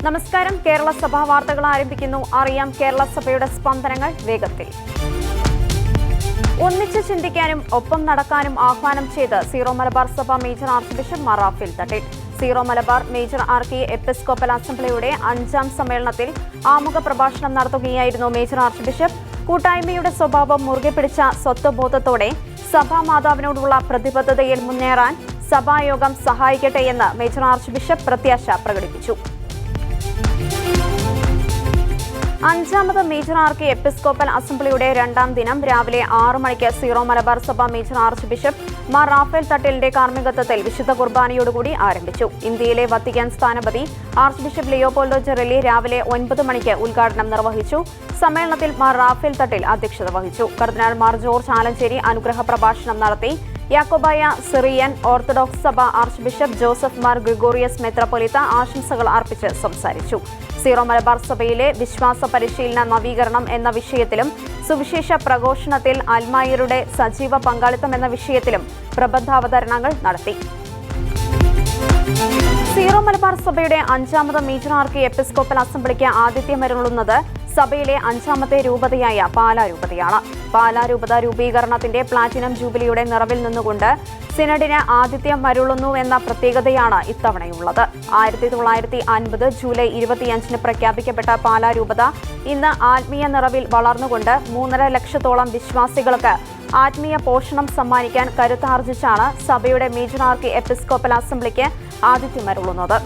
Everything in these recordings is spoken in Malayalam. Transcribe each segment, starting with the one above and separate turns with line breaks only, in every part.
നമസ്കാരം. കേരള സഭാ വാർത്തകൾ ആരംഭിക്കുന്നു. അറിയാം കേരള സഭയുടെ സ്പന്ദനങ്ങൾ വേഗത്തിൽ. ഒന്നിച്ച് ചിന്തിക്കാനും ഒപ്പം നടക്കാനും ആഹ്വാനം ചെയ്ത് സീറോ മലബാർ സഭ major archbishop Mar Raphael Thattil. Syro Malabar major archiepiscopal അസംബ്ലിയുടെ 5ാം സമ്മേളനത്തിൽ ആമുഖ പ്രഭാഷണം നടത്തുകയായിരുന്നു മേജർ ആർച്ച് ബിഷപ്പ്. കൂട്ടായ്മയുടെ സ്വഭാവം മുറുകെ പിടിച്ച സ്വത്വബോധത്തോടെ സഭാമാതാവിനോടുള്ള പ്രതിബദ്ധതയിൽ മുന്നേറാൻ സഭായോഗം സഹായിക്കട്ടെ എന്ന് മേജർ ആർച്ച് ബിഷപ്പ് പ്രത്യാശ പ്രകടിപ്പിച്ചു. 5ാമത് മേജർ ആർക്കി എപ്പിസ്കോപ്പൽ അസംബ്ലിയുടെ 2ാം ദിനം രാവിലെ 6 മണിക്ക് സീറോ മലബാർ സഭ major archbishop Mar Raphael തട്ടിലിന്റെ കാർമ്മികത്വത്തിൽ വിശുദ്ധ കുർബാനയോടുകൂടി ആരംഭിച്ചു. ഇന്ത്യയിലെ വത്തിക്കാൻ സ്ഥാനപതി ആർച്ച് ബിഷപ്പ് ലിയോപോൾഡോ ജെറലി രാവിലെ 9 മണിക്ക് ഉദ്ഘാടനം നിർവഹിച്ചു. സമ്മേളനത്തിൽ മാർ റാഫേൽ തട്ടിൽ അധ്യക്ഷത വഹിച്ചു. കർദിനാൾ മാർ ജോർജ് ആലഞ്ചേരി അനുഗ്രഹ പ്രഭാഷണം നടത്തി. യാക്കോബായ സിറിയൻ ഓർത്തഡോക്സ് സഭ ആർച്ച് ബിഷപ്പ് ജോസഫ് മാർ ഗ്രിഗോറിയസ് മെത്രാപ്പൊലീത്ത ആശംസകൾ അർപ്പിച്ച് സംസാരിച്ചു. സീറോ മലബാർ സഭയിലെ വിശ്വാസ പരിശീലന നവീകരണം എന്ന വിഷയത്തിലും സുവിശേഷ പ്രഘോഷണത്തിൽ അൽമായരുടെ സജീവ പങ്കാളിത്തം എന്ന വിഷയത്തിലും പ്രബന്ധാവതരണങ്ങൾ നടത്തി. സീറോ മലബാർ സഭയുടെ 5ാമത് മേജർ ആർക്കി എപ്പിസ്കോപ്പൽ അസംബ്ലിക്ക് ആതിഥ്യമരുളുന്നത് സഭയിലെ 5ാമത്തെ രൂപതയായ പാലാ രൂപതയാണ്. പാലാ രൂപത രൂപീകരണത്തിന്റെ പ്ലാറ്റിനം ജൂബിലിയുടെ നിറവിൽ നിന്നുകൊണ്ട് സിനഡിന് ആതിഥ്യം മരുളുന്നുവെന്ന പ്രത്യേകതയാണ് ഇത്തവണയുള്ളത്. 1950 ജൂലൈ 25 പ്രഖ്യാപിക്കപ്പെട്ട പാലാ രൂപത ഇന്ന് ആത്മീയ നിറവിൽ വളർന്നുകൊണ്ട് 3.5 ലക്ഷത്തോളം വിശ്വാസികൾക്ക് ആത്മീയ പോഷണം സമ്മാനിക്കാൻ കരുത്താർജിച്ചാണ് സഭയുടെ മേജർ ആർക്കി എപ്പിസ്കോപ്പൽ അസംബ്ലിക്ക് ആതിഥ്യമരുളുന്നത്.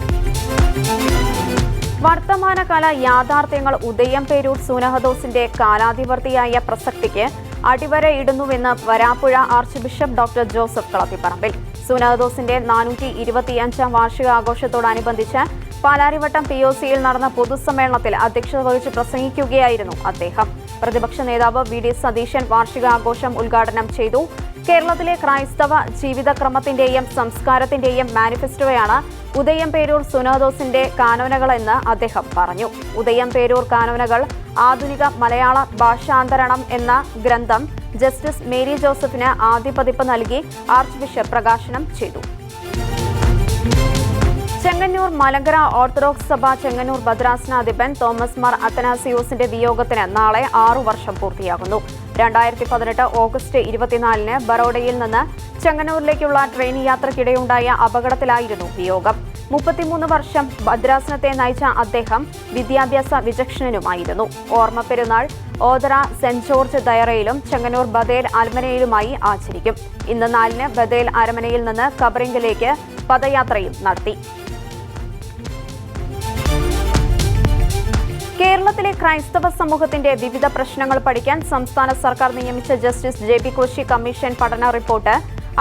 വർത്തമാനകാല യാഥാർത്ഥ്യങ്ങൾ ഉദയം പേരൂർ സൂനഹദോസിന്റെ കാലാധിവർത്തിയായ പ്രസക്തിക്ക് അടിവരയിടുന്നുവെന്ന് Varapuzha archbishop doctor Joseph Kalathiparambil. സൂനഹദോസിന്റെ 425ാം വാർഷികാഘോഷത്തോടനുബന്ധിച്ച് പാലാരിവട്ടം POCയിൽ നടന്ന പൊതുസമ്മേളനത്തിൽ അധ്യക്ഷത വഹിച്ച് പ്രസംഗിക്കുകയായിരുന്നു അദ്ദേഹം. പ്രതിപക്ഷ നേതാവ് VD സതീശൻ വാർഷികാഘോഷം ഉദ്ഘാടനം ചെയ്തു. കേരളത്തിലെ ക്രൈസ്തവ ജീവിതക്രമത്തിന്റെയും സംസ്കാരത്തിന്റെയും മാനിഫെസ്റ്റോയാണ് ഉദയം പേരൂർ സുനഹദോസിന്റെ കാനോനകളെന്ന് അദ്ദേഹം പറഞ്ഞു. ഉദയം പേരൂർ കാനോനകൾ ആധുനിക മലയാള ഭാഷാന്തരണം എന്ന ഗ്രന്ഥം ജസ്റ്റിസ് മേരി ജോസഫിന് ആദ്യ പതിപ്പ് നൽകി ആർച്ച് ബിഷപ്പ് പ്രകാശനം ചെയ്തു. ചെങ്ങന്നൂർ മലങ്കര ഓർത്തഡോക്സ് സഭ ചെങ്ങന്നൂർ ഭദ്രാസനാധിപൻ തോമസ് മാർ അത്തനാസിയോസിന്റെ വിയോഗത്തിന് നാളെ 6 വർഷം പൂർത്തിയാകുന്നു. 2018 ഓഗസ്റ്റ് 24 ബറോഡയിൽ നിന്ന് ചെങ്ങന്നൂരിലേക്കുള്ള ട്രെയിൻ യാത്രയ്ക്കിടെയുണ്ടായ അപകടത്തിലായിരുന്നു വിയോഗം. 33 വർഷം ഭദ്രാസനത്തെ നയിച്ച അദ്ദേഹം വിദ്യാഭ്യാസ വിചക്ഷണനുമായിരുന്നു. ഓർമ്മ പെരുന്നാൾ ഓതറ സെന്റ് ജോർജ് ദയറയിലും ചെങ്ങന്നൂർ ബദേൽ അരമനയിലുമായി ആചരിക്കും. ഇന്ന് 4 ബദേൽ അരമനയിൽ നിന്ന് കബറിംഗിലേക്ക് പദയാത്രയും നടത്തി. കേരളത്തിലെ ക്രൈസ്തവ സമൂഹത്തിന്റെ വിവിധ പ്രശ്നങ്ങൾ പഠിക്കാൻ സംസ്ഥാന സർക്കാർ നിയമിച്ച ജസ്റ്റിസ് JP കോശി കമ്മീഷൻ പഠന റിപ്പോർട്ട്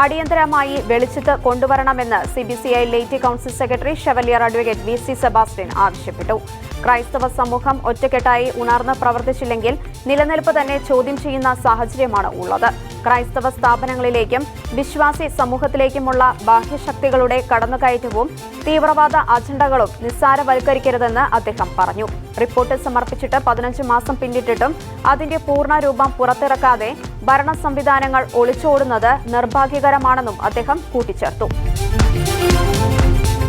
അടിയന്തരമായി വെളിച്ചത്ത് കൊണ്ടുവരണമെന്ന് CBCI laity council secretary chevalier advocate VC Sebastian ആവശ്യപ്പെട്ടു. ക്രൈസ്തവ സമൂഹം ഒറ്റക്കെട്ടായി ഉണർന്ന് പ്രവർത്തിച്ചില്ലെങ്കിൽ നിലനിൽപ്പ് തന്നെ ചോദ്യം ചെയ്യുന്ന സാഹചര്യമാണ് ഉള്ളത്. ക്രൈസ്തവ സ്ഥാപനങ്ങളിലേക്കും വിശ്വാസി സമൂഹത്തിലേക്കുമുള്ള ബാഹ്യശക്തികളുടെ കടന്നുകയറ്റവും തീവ്രവാദ അജണ്ടകളും നിസ്സാരവൽക്കരിക്കരുതെന്ന് അദ്ദേഹം പറഞ്ഞു. റിപ്പോർട്ട് സമർപ്പിച്ചിട്ട് 15 മാസം പിന്നിട്ടിട്ടും അതിന്റെ പൂർണ്ണരൂപം പുറത്തിറക്കാതെ ഭരണ സംവിധാനങ്ങൾ ഒളിച്ചോടുന്നത് നിർഭാഗ്യകരമാണെന്നും അദ്ദേഹം കൂട്ടിച്ചേർത്തു.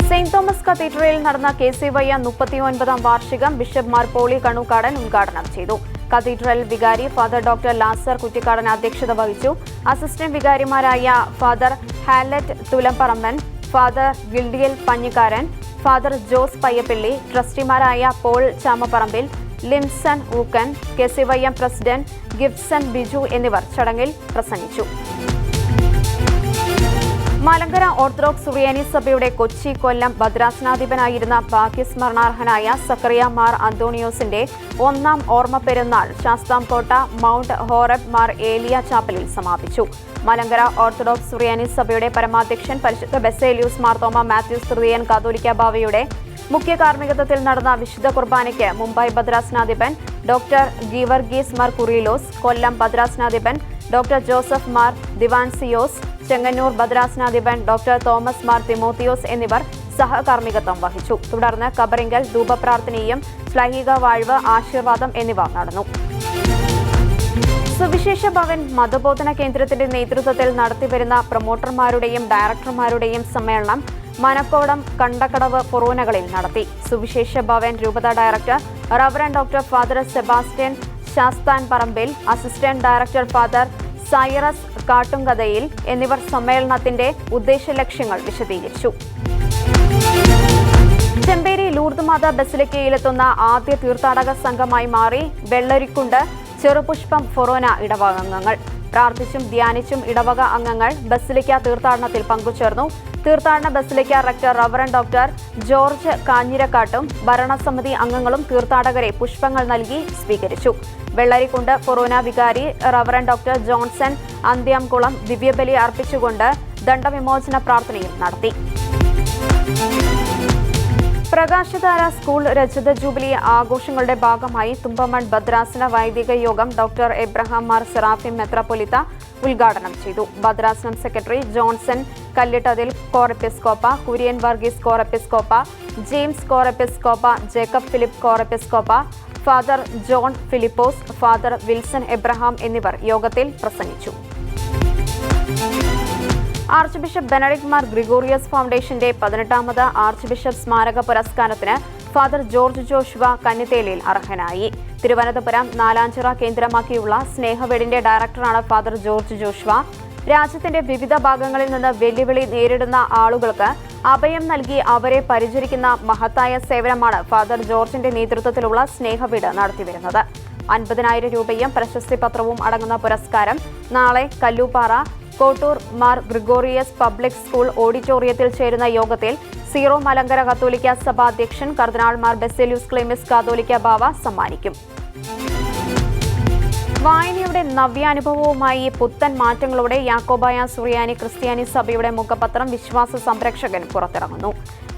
സെന്റ് തോമസ് കത്തീഡ്രലിൽ നടന്ന KCYM 39ാം വാർഷികം ബിഷപ്പ് മാർ പോളി കണ്ണൂക്കാടൻ ഉദ്ഘാടനം ചെയ്തു. കത്തീഡ്രൽ വികാരി ഫാദർ ഡോക്ടർ ലാസർ കുറ്റിക്കാടൻ അധ്യക്ഷത വഹിച്ചു. അസിസ്റ്റന്റ് വികാരിമാരായ father Hallet Thulamparamban, father Gildial Panjikaran, father Jose Payyappilly, ട്രസ്റ്റിമാരായ പോൾ ചാമപ്പറമ്പിൽ, ലിംസൺ ഊക്കൻ, KCYM പ്രസിഡന്റ് ഗിബ്സൺ ബിജു എന്നിവർ ചടങ്ങിൽ പ്രസംഗിച്ചു. മലങ്കര ഓർത്തഡോക്സ് സുറിയാനി സഭയുടെ കൊച്ചി കൊല്ലം ഭദ്രാസനാധിപനായിരുന്ന ഭാഗ്യസ്മരണാർഹനായ സക്കറിയ മാർ അന്തോണിയോസിന്റെ 1ാം ഓർമ്മ പെരുന്നാൾ ശാസ്താംകോട്ട മൗണ്ട് ഹോറബ് മാർ ഏലിയ ചാപ്പലിൽ സമാപിച്ചു. മലങ്കര ഓർത്തഡോക്സ് സുറിയാനി സഭയുടെ പരമാധ്യക്ഷൻ പരിശുദ്ധ ബെസേലിയൂസ് മാർത്തോമ മാത്യൂസ് തൃതീയൻ കാതോലിക്ക ബാവയുടെ മുഖ്യ കാർമ്മികത്വത്തിൽ നടന്ന വിശുദ്ധ കുർബാനയ്ക്ക് മുംബൈ ഭദ്രാസനാധിപൻ ഡോക്ടർ ഗീവർഗീസ് മാർ കുറിലോസ്, കൊല്ലം ഭദ്രാസനാധിപൻ ഡോക്ടർ ജോസഫ് മാർ ദിവാൻസിയോസ്, ചെങ്ങന്നൂർ ഭദ്രാസനാധിപൻ ഡോക്ടർ തോമസ് മാർ തിമോത്തിയോസ് എന്നിവർ സഹകാർമ്മികത്വം വഹിച്ചു. തുടർന്ന് കബറിങ്കൽ ധൂപപ്രാർത്ഥനയും ശ്ലൈഹിക വാഴ്വ് ആശീർവാദം എന്നിവ നടന്നു. സുവിശേഷ ഭവൻ മതബോധന കേന്ദ്രത്തിന്റെ നേതൃത്വത്തിൽ നടത്തിവരുന്ന പ്രൊമോട്ടർമാരുടെയും ഡയറക്ടർമാരുടെയും സമ്മേളനം മനക്കോടം, കണ്ടക്കടവ് ഫൊറോനകളിൽ നടത്തി. സുവിശേഷ ഭവൻ രൂപത director reverend doctor father Sebastian Sasthamparambil, assistant director father Cyrus Kattumkathayil എന്നിവർ സമ്മേളനത്തിന്റെ ഉദ്ദേശലക്ഷ്യങ്ങൾ വിശദീകരിച്ചു. ചെമ്പേരി ലൂർദ് മാതാ ബസിലിക്കയിലെത്തുന്ന ആദ്യ തീർത്ഥാടക സംഘമായി മാറി വെള്ളരിക്കുണ്ട് ചെറുപുഷ്പം ഫൊറോന ഇടവക അംഗങ്ങൾ. പ്രാർത്ഥിച്ചും ധ്യാനിച്ചും ഇടവക അംഗങ്ങൾ ബസിലിക്ക തീർത്ഥാടനത്തിൽ പങ്കുചേർന്നു. തീർത്ഥാടന basilica rector reverend doctor George കാഞ്ഞിരക്കാട്ടും ഭരണസമിതി അംഗങ്ങളും തീർത്ഥാടകരെ പുഷ്പങ്ങൾ നൽകി സ്വീകരിച്ചു. വെള്ളരിക്കുണ്ട് ഫൊറോന വികാരി റവറന്റ് ഡോക്ടർ ജോൺസൺ അന്ത്യാംകുളം ദിവ്യബലി അർപ്പിച്ചുകൊണ്ട് ദണ്ഡവിമോചന പ്രാർത്ഥനയും നടത്തി. പ്രകാശധാര സ്കൂൾ രജത ജൂബിലി ആഘോഷങ്ങളുടെ ഭാഗമായി തുമ്പമൺ ഭദ്രാസന വൈദിക യോഗം ഡോക്ടർ എബ്രഹാം മാർ സെറാഫിം മെത്രാപ്പൊലീത്ത ഉദ്ഘാടനം ചെയ്തു. ഭദ്രാസനം secretary Johnson Kallittathil Corepiscopa, Kurian Varghese Corepiscopa, James Corepiscopa, Jacob Philip Corepiscopa, father John Philipose, father Wilson Abraham എന്നിവർ യോഗത്തിൽ പ്രസംഗിച്ചു. ആർച്ച് ബിഷപ്പ് ബെനഡിക്ട് മാർ ഗ്രിഗോറിയസ് ഫൗണ്ടേഷന്റെ 18ാമത് ആർച്ച് ബിഷപ്പ് സ്മാരക പുരസ്കാരത്തിന് ഫാദർ ജോർജ് ജോഷുവ കന്നിത്തേലിയിൽ അർഹനായി. തിരുവനന്തപുരം നാലാഞ്ചിറ കേന്ദ്രമാക്കിയുള്ള സ്നേഹവീടിന്റെ ഡയറക്ടറാണ് ഫാദർ ജോർജ് ജോഷുവ. രാജ്യത്തിന്റെ വിവിധ ഭാഗങ്ങളിൽ നിന്ന് വെല്ലുവിളി നേരിടുന്ന ആളുകൾക്ക് അഭയം നൽകി അവരെ പരിചരിക്കുന്ന മഹത്തായ സേവനമാണ് ഫാദർ ജോർജിന്റെ നേതൃത്വത്തിലുള്ള സ്നേഹവീട് നടത്തിവരുന്നത്. 50,000 രൂപയും പ്രശസ്തി പത്രവും അടങ്ങുന്ന പുരസ്കാരം നാളെ കല്ലൂപ്പാറ കോട്ടൂർ മാർ ഗ്രിഗോറിയസ് പബ്ലിക് സ്കൂൾ ഓഡിറ്റോറിയത്തിൽ ചേരുന്ന യോഗത്തിൽ സീറോ മലങ്കര കത്തോലിക്ക സഭ അധ്യക്ഷൻ കർദിനാൾ മാർ ബെസേലിയൂസ് ക്ലീമിസ് കാതോലിക്ക ബാവ സമ്മാനിക്കും. വായനയുടെ നവ്യാനുഭവവുമായി പുത്തൻ മാറ്റങ്ങളോടെ യാക്കോബായ സുറിയാനി ക്രിസ്ത്യാനി സഭയുടെ മുഖപത്രം വിശ്വാസ സംരക്ഷകൻ പുറത്തിറങ്ങുന്നു.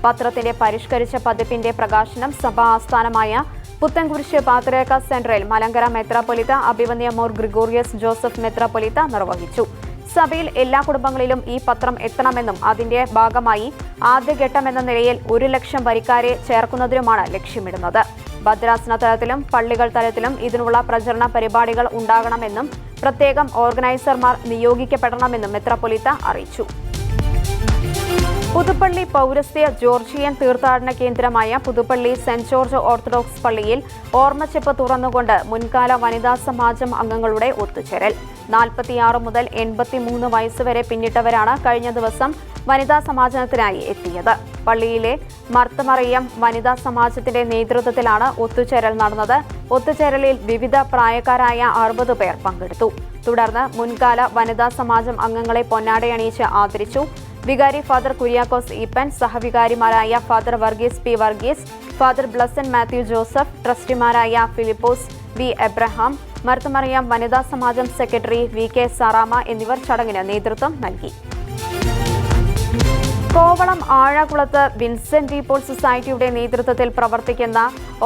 പത്രത്തിന്റെ പരിഷ്കരിച്ച പതിപ്പിന്റെ പ്രകാശനം സഭാ ആസ്ഥാനമായ പുത്തൻകുരിശ് പാത്രിയാർക്ക സെന്ററിൽ മലങ്കര മെത്രാപ്പൊലീത്ത അഭിവന്യ മോർ ഗ്രിഗോറിയസ് ജോസഫ് മെത്രാപ്പൊലീത്ത നിർവഹിച്ചു. സഭയിൽ എല്ലാ കുടുംബങ്ങളിലും ഈ പത്രം എത്തണമെന്നും അതിന്റെ ഭാഗമായി ആദ്യഘട്ടമെന്ന നിലയിൽ 100,000 വരിക്കാരെ ചേർക്കുന്നതിനുമാണ് ലക്ഷ്യമിടുന്നത്. ഭദ്രാസന തലത്തിലും പള്ളികൾ തലത്തിലും ഇതിനുള്ള പ്രചരണ പരിപാടികൾ ഉണ്ടാകണമെന്നും പ്രത്യേകം ഓർഗനൈസർമാർ നിയോഗിക്കപ്പെടണമെന്നും മെത്രാപ്പൊലീത്ത അറിയിച്ചു. പുതുപ്പള്ളി പൗരസ്ത്യ ജോർജിയൻ തീർത്ഥാടന കേന്ദ്രമായ പുതുപ്പള്ളി സെന്റ് ജോർജ് ഓർത്തഡോക്സ് പള്ളിയിൽ ഓർമ്മച്ചെപ്പ് തുറന്നുകൊണ്ട് മുൻകാല വനിതാ സമാജം അംഗങ്ങളുടെ ഒത്തുചേരൽ. 46 മുതൽ 83 വയസ്സുവരെ പിന്നിട്ടവരാണ് കഴിഞ്ഞ ദിവസം വനിതാ സമാജത്തിനായി എത്തിയത്. പള്ളിയിലെ മർത്തമറിയം വനിതാ സമാജത്തിന്റെ നേതൃത്വത്തിലാണ് ഒത്തുചേരൽ നടന്നത്. ഒത്തുചേരലിൽ വിവിധ പ്രായക്കാരായ 60 പേർ പങ്കെടുത്തു. തുടർന്ന് മുൻകാല വനിതാ സമാജം അംഗങ്ങളെ പൊന്നാടയണിയിച്ച് ആദരിച്ചു. വികാരി ഫാദർ കുര്യാക്കോസ് ഈപ്പൻ, സഹവികാരിമാരായ father Varghese P Varghese, father Blessen Mathew Joseph, ട്രസ്റ്റിമാരായ Philipose V Abraham, Marthamariyam Vanitha Samajam secretary V K Sarama എന്നിവർ ചടങ്ങിന് നേതൃത്വം നൽകി. കോവളം ആഴകുളത്ത് വിൻസെന്റ് ഡി പോൾ സൊസൈറ്റിയുടെ നേതൃത്വത്തിൽ പ്രവർത്തിക്കുന്ന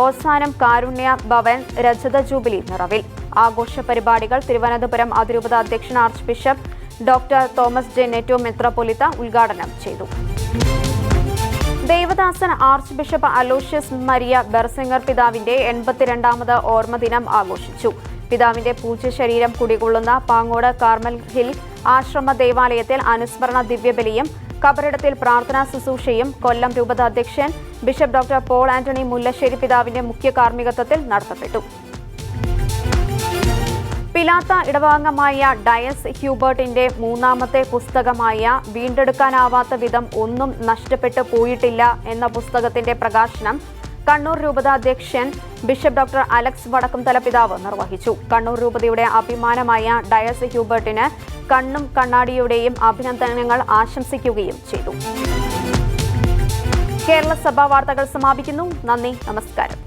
ഓസാനം കാരുണ്യ ഭവൻ രജത ജൂബിലി നിറവിൽ. ആഘോഷ പരിപാടികൾ തിരുവനന്തപുരം അതിരൂപത അധ്യക്ഷൻ archbishop doctor Thomas J Netto മെത്രാപ്പൊലീത്ത ഉദ്ഘാടനം ചെയ്തു. ദേവദാസൻ ആർച്ച് ബിഷപ്പ് അലോഷ്യസ് മരിയ ബെർസിംഗർ പിതാവിന്റെ 82ാമത് ഓർമ്മദിനം ആഘോഷിച്ചു. പിതാവിന്റെ പൂജ്യ ശരീരം കുടികൊള്ളുന്ന പാങ്ങോട് കാർമൽ ഹിൽ ആശ്രമ ദേവാലയത്തിൽ അനുസ്മരണ ദിവ്യബലിയും കബറിടത്തിൽ പ്രാർത്ഥനാ ശുശ്രൂഷയും കൊല്ലം രൂപത അധ്യക്ഷൻ bishop doctor Paul Antony Mullassery പിതാവിന്റെ മുഖ്യ കാർമ്മികത്വത്തിൽ നടത്തപ്പെട്ടു. പിലാത്ത ഇടവാംഗമായ ഡയസ് ഹ്യൂബർട്ടിന്റെ 3ാമത്തെ പുസ്തകമായ വീണ്ടെടുക്കാനാവാത്ത വിധം ഒന്നും നഷ്ടപ്പെട്ടു പോയിട്ടില്ല എന്ന പുസ്തകത്തിന്റെ പ്രകാശനം കണ്ണൂർ രൂപത അധ്യക്ഷൻ ബിഷപ്പ് ഡോക്ടർ അലക്സ് വടക്കുംതല പിതാവ് നിർവഹിച്ചു. കണ്ണൂർ രൂപതയുടെ അഭിമാനമായ ഡയസ് ഹ്യൂബർട്ടിന് കണ്ണും കണ്ണാടിയുടെയും അഭിനന്ദനങ്ങൾ ആശംസിക്കുകയും ചെയ്തു. കേരള സഭാ വാർത്തകൾ സമാപിക്കുന്നു. നന്ദി, നമസ്കാരം.